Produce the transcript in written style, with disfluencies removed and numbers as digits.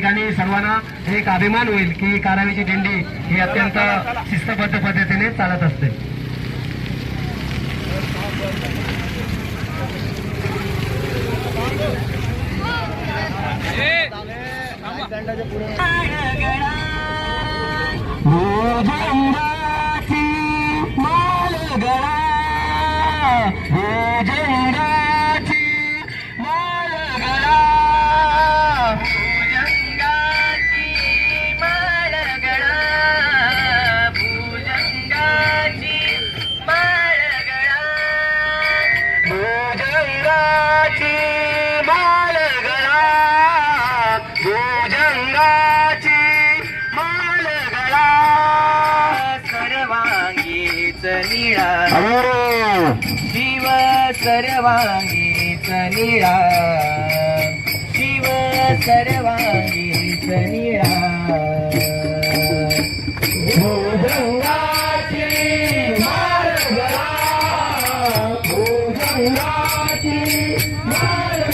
ठिकाणी सर्वांना एक अभिमान होईल की कारावीची दिंडी ही अत्यंत शिस्तबद्ध पद्धतीने चालत असते. भुजंगाची मालगडा, भुजंगाची मालगडा, भुजंगाची मालगडा, भुजंगाची मालगडा, भुजंगाची मालगडा, भुजंगाची मालगडा, सर्वांगीच निळा शिव, सर्वांगीच निळा शिव, सर्वांगीच निळा. भुजंगाची मालगडा, भुजंगाची मालगडा.